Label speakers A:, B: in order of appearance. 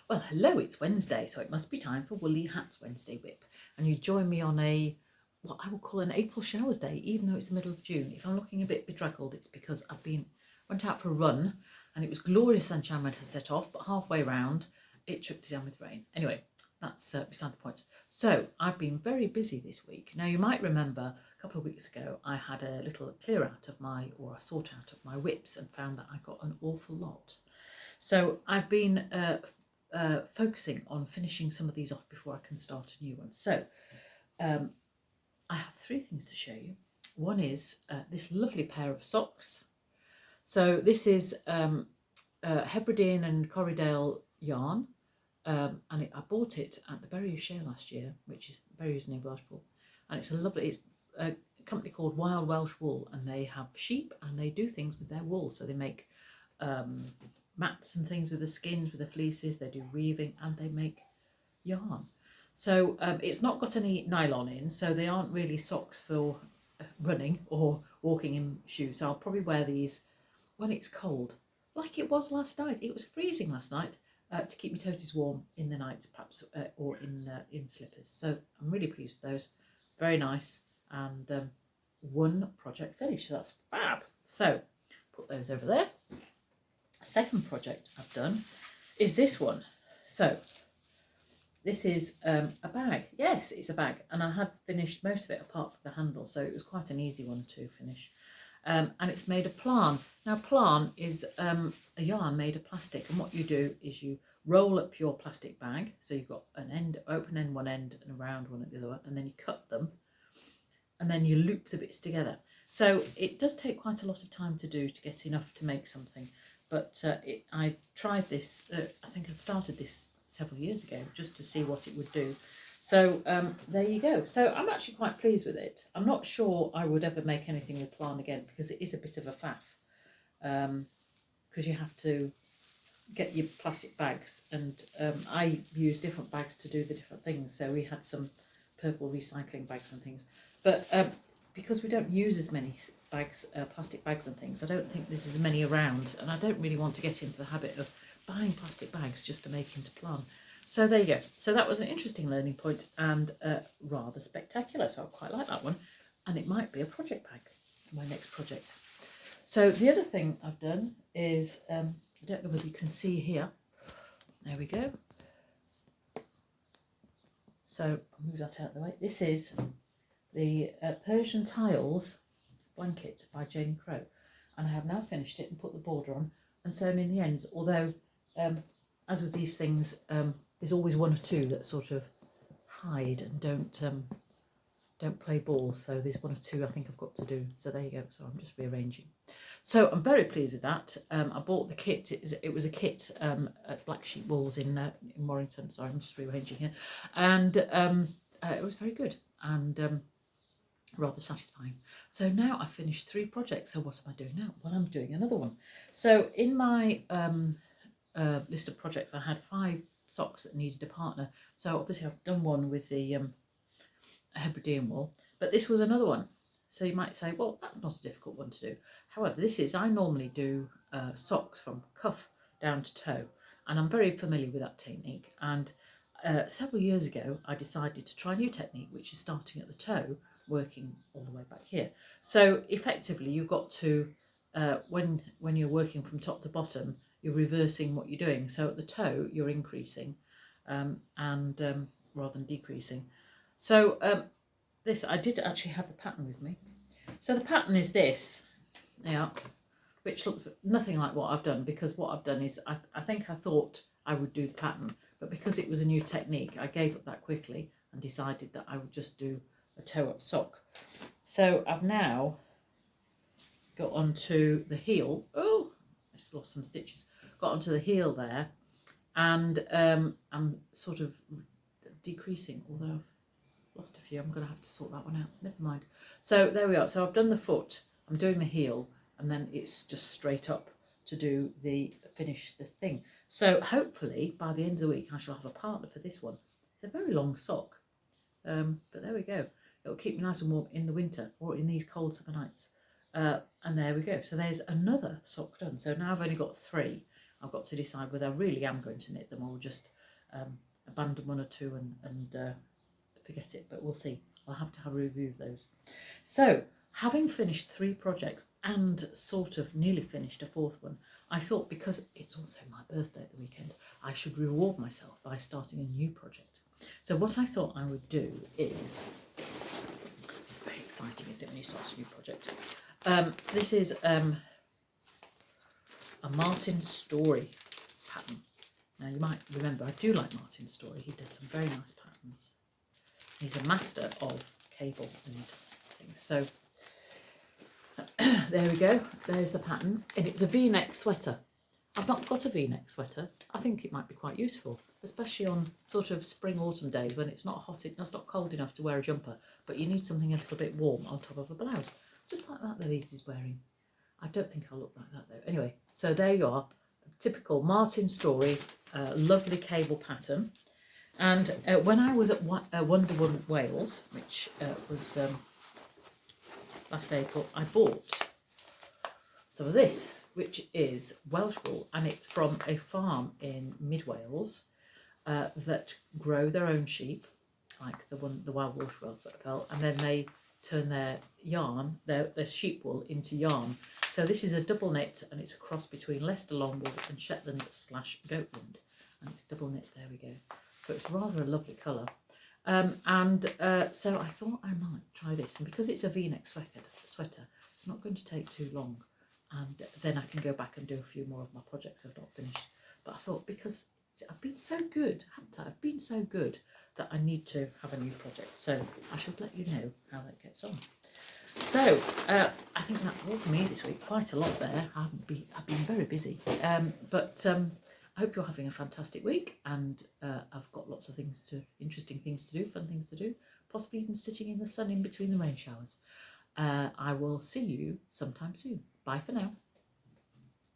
A: Well, hello, it's Wednesday, so it must be time for Woolly Hats Wednesday WIP. And you join me on what I will call an April showers day, even though it's the middle of June. If I'm looking a bit bedraggled, it's because went out for a run and it was glorious sunshine when it had set off, but halfway round it tricked us down with rain. Anyway, that's beside the point. So I've been very busy this week. Now you might remember a couple of weeks ago I had a little clear out of a sort out of my WIPs and found that I got an awful lot. So I've been focusing on finishing some of these off before I can start a new one. So I have three things to show you. One is this lovely pair of socks. So this is Hebridean and Corriedale yarn, and I bought it at the Berry Show last year, which is Berries near Welsh Wool, and it's a company called Wild Welsh Wool, and they have sheep and they do things with their wool. So they make mats and things with the skins, with the fleeces, they do weaving, and they make yarn. So it's not got any nylon in, so they aren't really socks for running or walking in shoes. So I'll probably wear these when it's cold, like it was last night. It was freezing last night, to keep my toties warm in the night, perhaps, or in slippers. So I'm really pleased with those. Very nice, and one project finished, so that's fab. So put those over there. Second project I've done is this one. So this is a bag. Yes, it's a bag, and I had finished most of it apart from the handle, so it was quite an easy one to finish. And it's made of plarn. Now plarn is a yarn made of plastic, and what you do is you roll up your plastic bag, so you've got an end, open end one end and a round one at the other one, and then you cut them and then you loop the bits together. So it does take quite a lot of time to do to get enough to make something. But I tried this, I think I started this several years ago just to see what it would do. So there you go. So I'm actually quite pleased with it. I'm not sure I would ever make anything with plarn again because it is a bit of a faff. Because you have to get your plastic bags, and I use different bags to do the different things. So we had some purple recycling bags and things. But because we don't use as many bags, plastic bags and things, I don't think there's as many around, and I don't really want to get into the habit of buying plastic bags just to make into plarn. So there you go. So that was an interesting learning point and rather spectacular. So I quite like that one, and it might be a project bag, my next project. So the other thing I've done is, I don't know whether you can see here. There we go. So I'll move that out of the way. This is the Persian Tiles blanket by Janie Crow, and I have now finished it and put the border on and sewn in the ends, although as with these things there's always one or two that sort of hide and don't play ball, so there's one or two I think I've got to do. So there you go. So I'm just rearranging. So I'm very pleased with that. I bought the kit. It was a kit at Black Sheep Wools in Warrington. Sorry, I'm just rearranging here, and it was very good and rather satisfying. So now I've finished 3 projects. So what am I doing now? Well, I'm doing another one. So in my list of projects, I had 5 socks that needed a partner. So obviously I've done one with the Hebridean wool, but this was another one. So you might say, well, that's not a difficult one to do. However, I normally do socks from cuff down to toe, and I'm very familiar with that technique. And several years ago, I decided to try a new technique, which is starting at the toe, working all the way back here. So effectively, you've got to, when you're working from top to bottom, you're reversing what you're doing. So at the toe, you're increasing and rather than decreasing. So this, I did actually have the pattern with me. So the pattern is this, yeah, which looks nothing like what I've done, because what I've done is I think I thought I would do the pattern, but because it was a new technique, I gave up that quickly and decided that I would just do a toe-up sock. So I've now got onto the heel. Oh, I just lost some stitches. Got onto the heel there, and I'm sort of decreasing, although I've lost a few. I'm going to have to sort that one out. Never mind. So there we are. So I've done the foot, I'm doing the heel, and then it's just straight up to do finish the thing. So hopefully by the end of the week I shall have a partner for this one. It's a very long sock, but there we go. It'll keep me nice and warm in the winter or in these cold summer nights. And there we go. So there's another sock done. So now I've only got 3. I've got to decide whether I really am going to knit them or just abandon one or two and forget it, but we'll see. I'll have to have a review of those. So, having finished 3 projects and sort of nearly finished a 4th one, I thought because it's also my birthday at the weekend, I should reward myself by starting a new project. So what I thought I would do is, it's very exciting, isn't it, when you start a new project? This is a Martin Story pattern. Now you might remember, I do like Martin Story. He does some very nice patterns. He's a master of cable and things. So there we go. There's the pattern. And it's a V-neck sweater. I've not got a V-neck sweater. I think it might be quite useful, especially on sort of spring, autumn days when it's not hot, it's not cold enough to wear a jumper, but you need something a little bit warm on top of a blouse. Just like that he's wearing. I don't think I'll look like that though. Anyway, so there you are. Typical Martin Story, lovely cable pattern. And when I was at Wonder Woman Wales, which was last April, I bought some of this, which is Welsh wool, and it's from a farm in mid Wales that grow their own sheep, like the Wild Welsh Wool, and then they turn their yarn, their sheep wool, into yarn. So this is a double knit, and it's a cross between Leicester long wool and Shetland / Goatland, and it's double knit. There we go. So it's rather a lovely colour. So I thought I might try this, and because it's a V-neck sweater, it's not going to take too long, and then I can go back and do a few more of my projects I've not finished. But I thought, because I've been so good, haven't I? I've been so good that I need to have a new project. So I should let you know how that gets on. So I think that's all for me this week. Quite a lot there. I've been very busy, but I hope you're having a fantastic week, and I've got lots of interesting things to do, fun things to do, possibly even sitting in the sun in between the rain showers. I will see you sometime soon. Bye for now.